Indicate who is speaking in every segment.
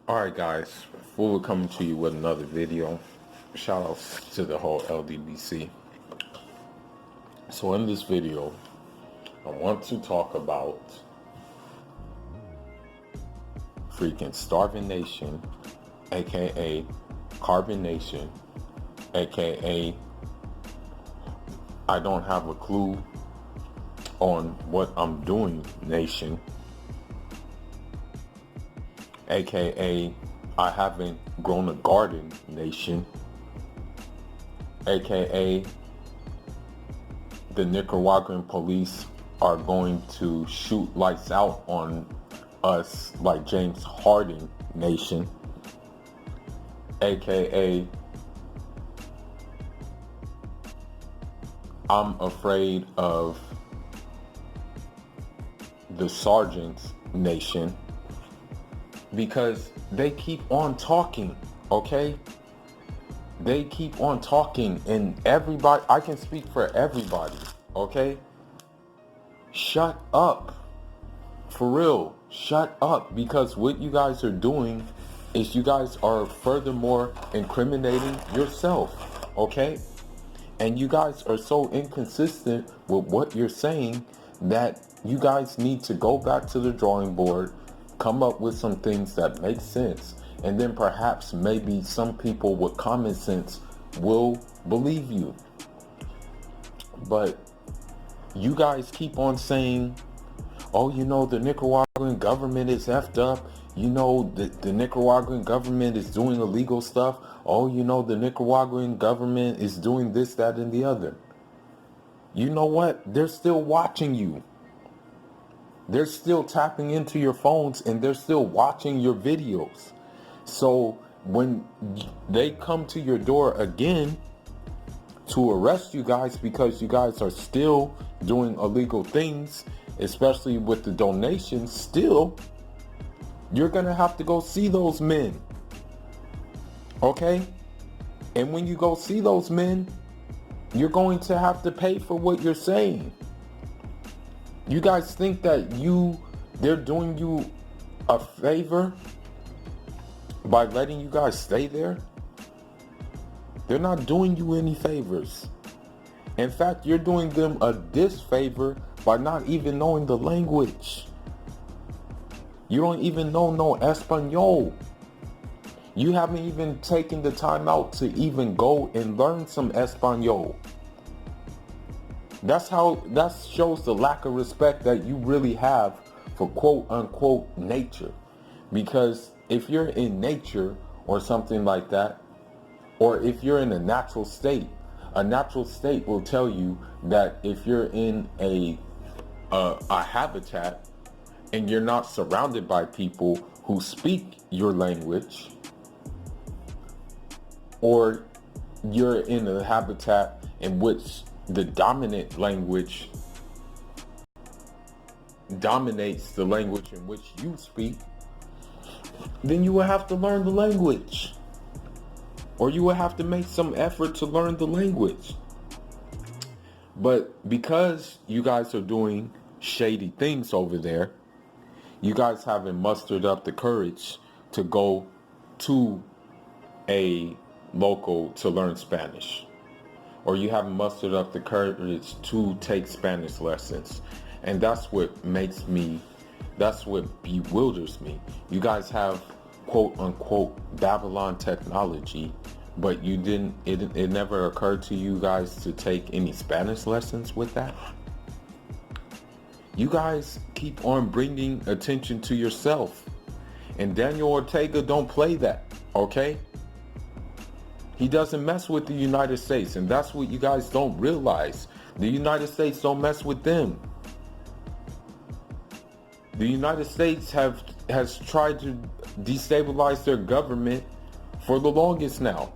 Speaker 1: Alright guys, we're coming to you with another video. Shout outs to the whole LDBC. So in this video, I want to talk about freaking Starving Nation, aka Carbonnation, aka I don't have a clue on what I'm doing Nation, aka I haven't grown a garden Nation, aka the Nicaraguan police are going to shoot lights out on us like James Harden Nation, aka I'm afraid of the Sergeants Nation, because they keep on talking, okay? They keep on talking, and everybody, I can speak for everybody, okay? Shut up. For real, shut up, because what you guys are doing is you guys are furthermore incriminating yourself, okay? And you guys are so inconsistent with what you're saying that you guys need to go back to the drawing board, come up with some things that make sense, and then perhaps maybe some people with common sense will believe you. But you guys keep on saying, oh, you know, the Nicaraguan government is effed up. You know, the Nicaraguan government is doing illegal stuff. Oh, you know, the Nicaraguan government is doing this, that, and the other. You know what? They're still watching you. They're still tapping into your phones, and they're still watching your videos. So when they come to your door again to arrest you guys because you guys are still doing illegal things, especially with the donations, still, you're gonna have to go see those men, okay? And when you go see those men, you're going to have to pay for what you're saying. You guys think that they're doing you a favor by letting you guys stay there? They're not doing you any favors. In fact, you're doing them a disfavor by not even knowing the language. You don't even know no Espanol. You haven't even taken the time out to even go and learn some Espanol. That shows the lack of respect that you really have for quote unquote nature. Because if you're in nature or something like that, or if you're in a natural state will tell you that if you're in a habitat and you're not surrounded by people who speak your language, or you're in a habitat in which the dominant language dominates the language in which you speak, then you will have to learn the language. Or you will have to make some effort to learn the language. But because you guys are doing shady things over there, you guys haven't mustered up the courage to go to a local to learn Spanish. Or you haven't mustered up the courage to take Spanish lessons. And that's what bewilders me. You guys have quote unquote Babylon technology, but it never occurred to you guys to take any Spanish lessons with that. You guys keep on bringing attention to yourself, and Daniel Ortega don't play that, okay? He doesn't mess with the United States, and that's what you guys don't realize. The United States don't mess with them. The United States has tried to destabilize their government for the longest now,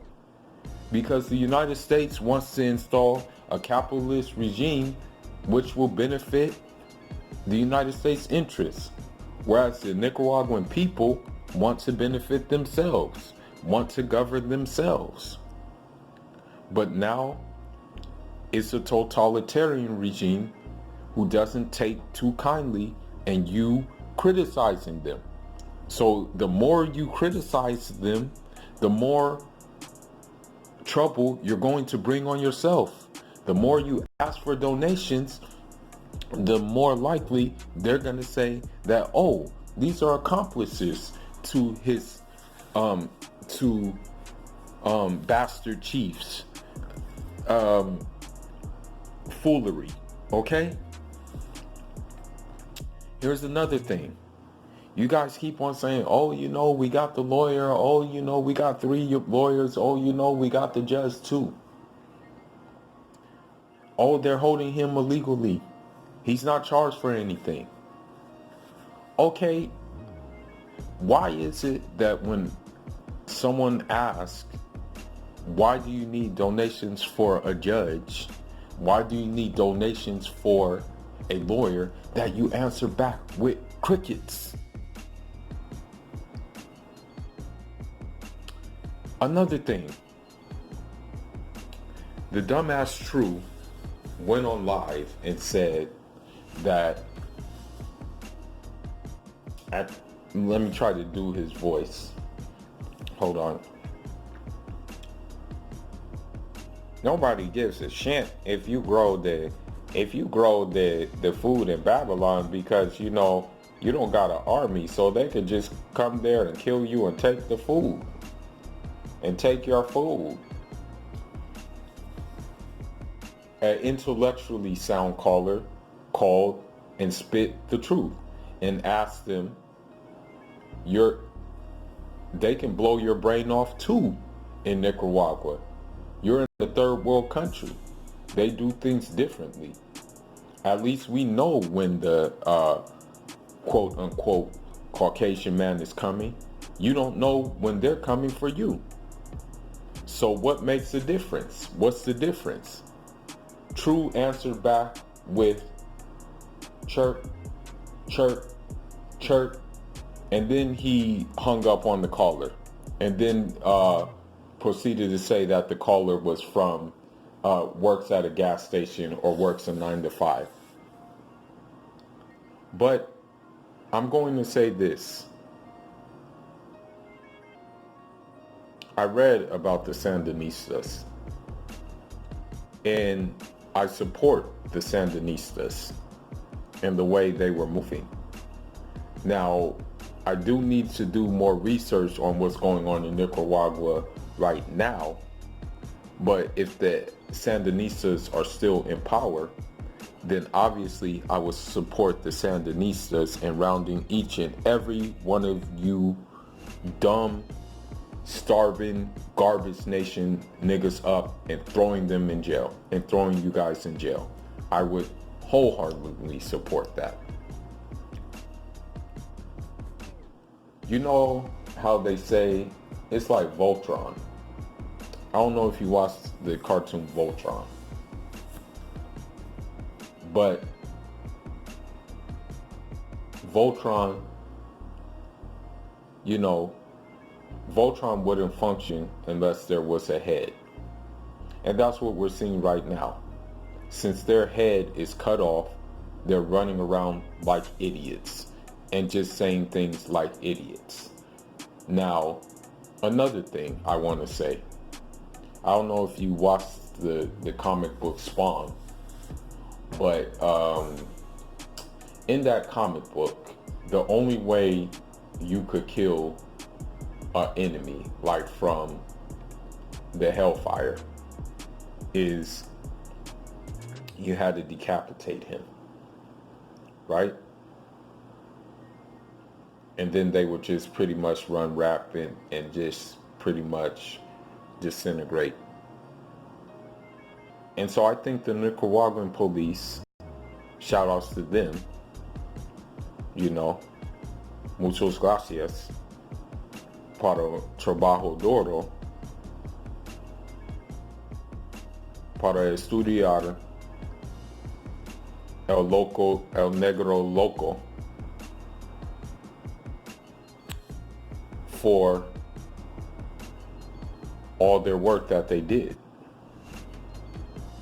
Speaker 1: because the United States wants to install a capitalist regime which will benefit the United States interests, whereas the Nicaraguan people want to benefit themselves, want to govern themselves. But now it's a totalitarian regime who doesn't take too kindly and you criticizing them. So the more you criticize them, the more trouble you're going to bring on yourself. The more you ask for donations, the more likely they're going to say that, oh, these are accomplices to his to bastard chiefs foolery. Okay, here's another thing. You guys keep on saying, oh, you know, we got the lawyer. Oh, you know, we got 3 lawyers. Oh, you know, we got the judge too. Oh, they're holding him illegally. He's not charged for anything. Okay, why is it that when someone asks, why do you need donations for a judge? Why do you need donations for a lawyer, that you answer back with crickets? Another thing, the dumbass True went on live and said that let me try to do his voice. Hold on. Nobody gives a shit if you grow the food in Babylon, because you know you don't got an army, so they could just come there and kill you and take the food and take your food. An intellectually sound caller called and spit the truth and asked them, they can blow your brain off too in Nicaragua. You're in a third world country. They do things differently. At least we know when the quote unquote Caucasian man is coming. You don't know when they're coming for you. So what makes the difference? What's the difference? True answered back with chirp, chirp, chirp, and then he hung up on the caller, and then proceeded to say that the caller was from works at a gas station or works a 9 to 5. But I'm going to say this. I read about the Sandinistas, and I support the Sandinistas and the way they were moving. Now, I do need to do more research on what's going on in Nicaragua right now, but if the Sandinistas are still in power, then obviously I will support the Sandinistas in rounding each and every one of you dumb, starving, garbage nation niggas up and throwing them in jail, and throwing you guys in jail. I would wholeheartedly support that. You know how they say it's like Voltron. I don't know if you watched the cartoon Voltron, but Voltron, you know, Voltron wouldn't function unless there was a head. And that's what we're seeing right now. Since their head is cut off, they're running around like idiots and just saying things like idiots. Now, another thing I want to say, I don't know if you watched the comic book Spawn, but in that comic book, the only way you could kill an enemy, like from the Hellfire, is you had to decapitate him, right? And then they would just pretty much run rampant and just pretty much disintegrate. And so I think the Nicaraguan police, shout outs to them, you know, muchas gracias para trabajo duro, para estudiar el negro loco, for all their work that they did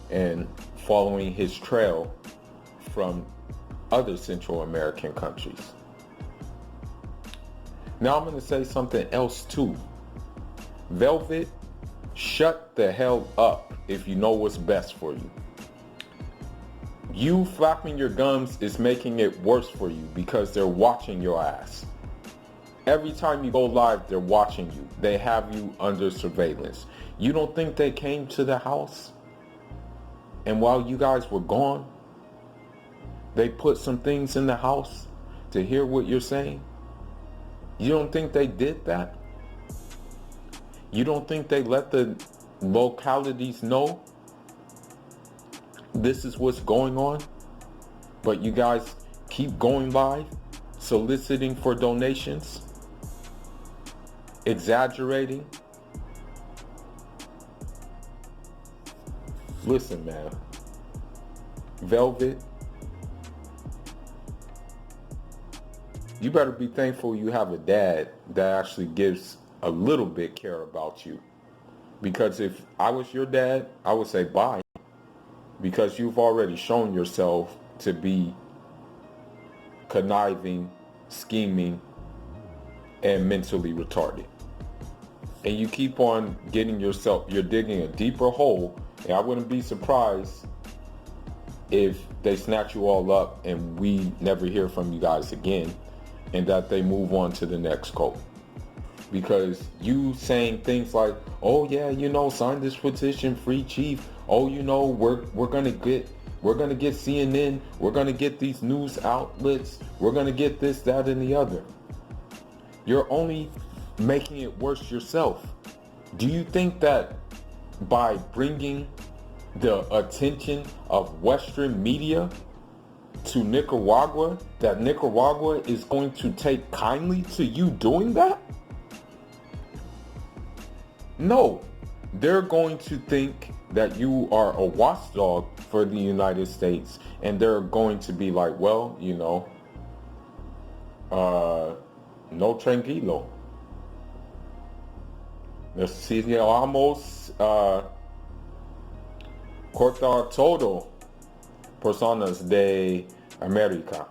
Speaker 1: and following his trail from other Central American countries. Now I'm going to say something else too. Velvet, shut the hell up if you know what's best for you. You flapping your gums is making it worse for you because they're watching your ass. Every time you go live, they're watching you. They have you under surveillance. You don't think they came to the house? And while you guys were gone, they put some things in the house to hear what you're saying? You don't think they did that? You don't think they let the localities know this is what's going on? But you guys keep going live, soliciting for donations, exaggerating. Listen, man. Velvet, you better be thankful you have a dad that actually gives a little bit care about you. Because if I was your dad, I would say bye. Because you've already shown yourself to be conniving, scheming, and mentally retarded. And you keep on getting yourself, you're digging a deeper hole. And I wouldn't be surprised if they snatch you all up and we never hear from you guys again, and that they move on to the next cult. Because you saying things like, oh yeah, sign this petition, free chief. Oh, we're gonna get CNN. We're gonna get these news outlets. We're gonna get this, that, and the other. You're only making it worse yourself. Do you think that by bringing the attention of Western media to Nicaragua, that Nicaragua is going to take kindly to you doing that? No, they're going to think that you are a watchdog for the United States, and they're going to be like, well, no tranquilo. Necesitamos cortar todo personas de America.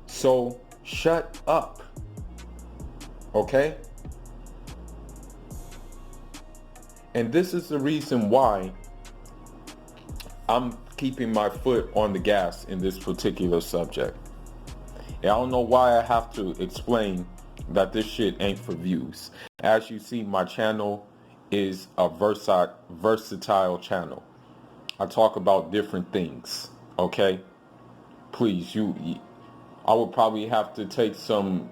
Speaker 1: So shut up. Okay? And this is the reason why I'm keeping my foot on the gas in this particular subject. And I don't know why I have to explain that this shit ain't for views. As you see, my channel is a versatile channel. I talk about different things. Okay? Please, I would probably have to take some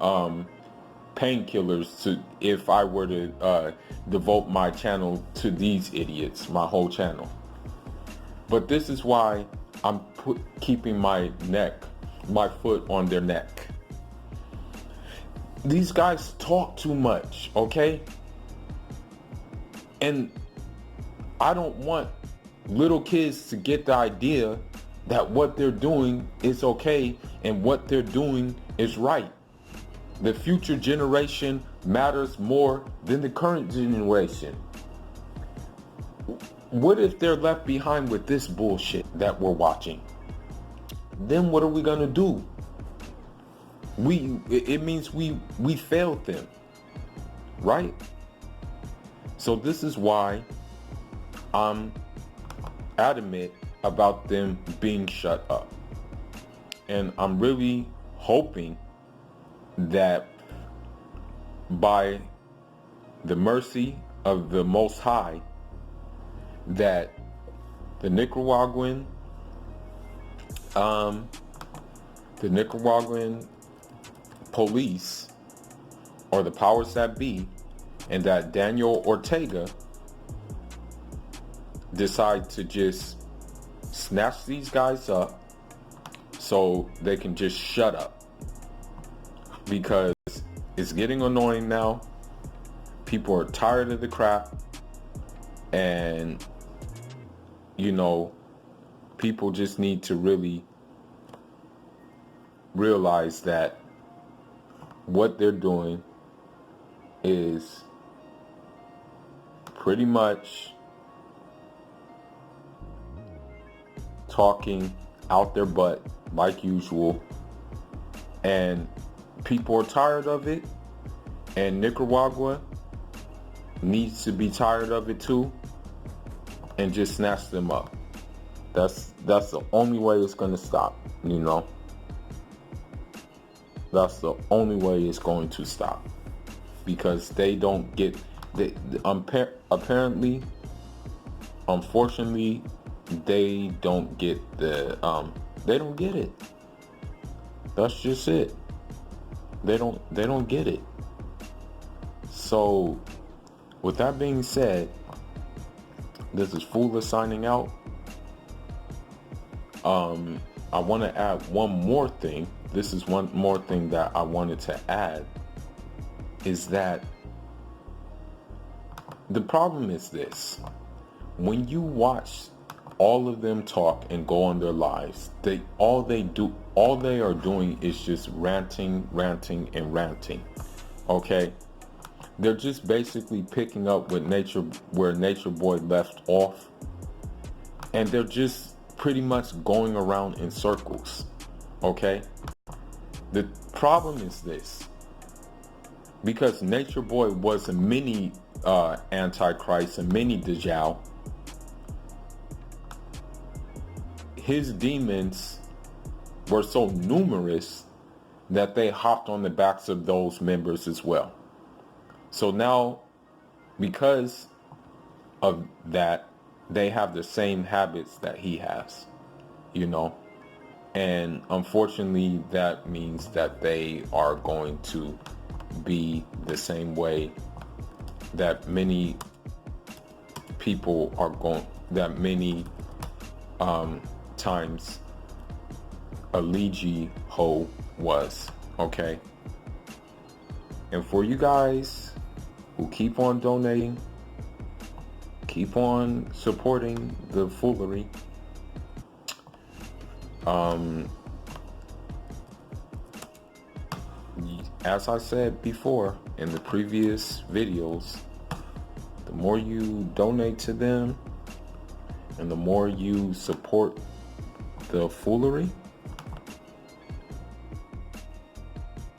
Speaker 1: painkillers to if I were to devote my channel to these idiots, my whole channel. But this is why I'm keeping my foot on their neck. These guys talk too much, okay? And I don't want little kids to get the idea that what they're doing is okay and what they're doing is right. The future generation matters more than the current generation. What if they're left behind with this bullshit that we're watching? Then what are we gonna do? It means we failed them, right? So this is why I'm adamant about them being shut up. And I'm really hoping that by the mercy of the Most High, that the Nicaraguan police, or the powers that be, and that Daniel Ortega decide to just snatch these guys up so they can just shut up. Because it's getting annoying now. People are tired of the crap. And, people just need to really realize that what they're doing is pretty much talking out their butt like usual, And people are tired of it, and Nicaragua needs to be tired of it too, and just snatch them up. That's the only way it's going to stop, you know. That's the only way it's going to stop, because they don't get apparently, unfortunately, they don't get they don't get it. That's just it. They don't get it. So with that being said, this is Fula signing out. I want to add one more thing. This is one more thing that I wanted to add, is that the problem is this: when you watch all of them talk and go on their lives, all they are doing is just ranting, and ranting. Okay? They're just basically picking up where Nature Boy left off, and they're just pretty much going around in circles. Okay? The problem is this: because Nature Boy was a mini Antichrist, a mini Dajjal, his demons were so numerous that they hopped on the backs of those members as well. So now, because of that, they have the same habits that he has, you know. And unfortunately, that means that they are going to be the same way that many people are going, that many times Aligi Ho was. Okay? And for you guys who keep on donating, keep on supporting the foolery, as I said before in the previous videos, the more you donate to them and the more you support the foolery,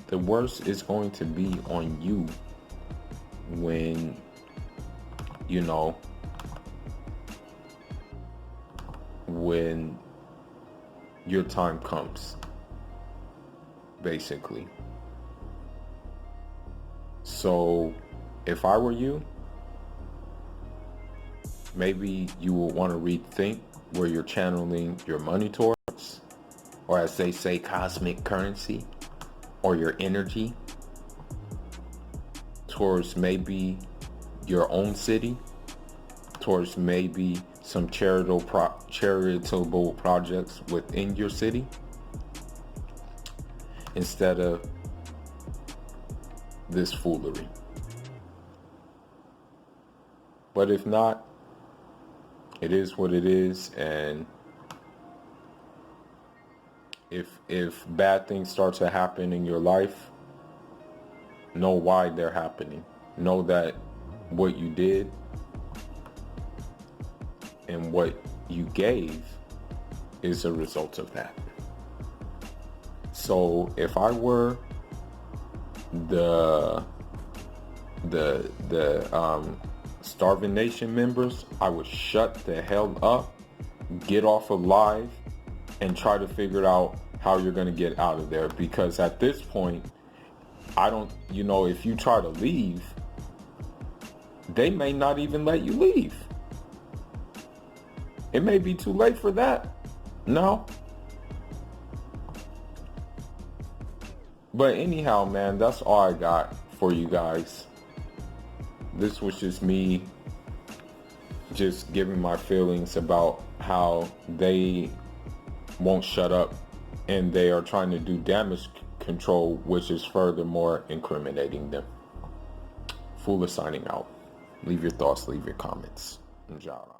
Speaker 1: the worse it's going to be on you when, you know, when your time comes, basically. So if I were you, maybe you will want to rethink where you're channeling your money towards, or as they say, cosmic currency, or your energy towards maybe your own city, towards maybe some charitable projects within your city, instead of this foolery. But if not, it is what it is, and if bad things start to happen in your life, know why they're happening. Know that what you did and what you gave is a result of that. So if I were the Starving Nation members, I would shut the hell up, get off of live, and try to figure out how you're going to get out of there. Because at this point, I don't, you know, if you try to leave, they may not even let you leave. It may be too late for that. No. But anyhow, man, that's all I got for you guys. This was just me just giving my feelings about how they won't shut up and they are trying to do damage control, which is furthermore incriminating them. Fula signing out. Leave your thoughts, leave your comments. Njara.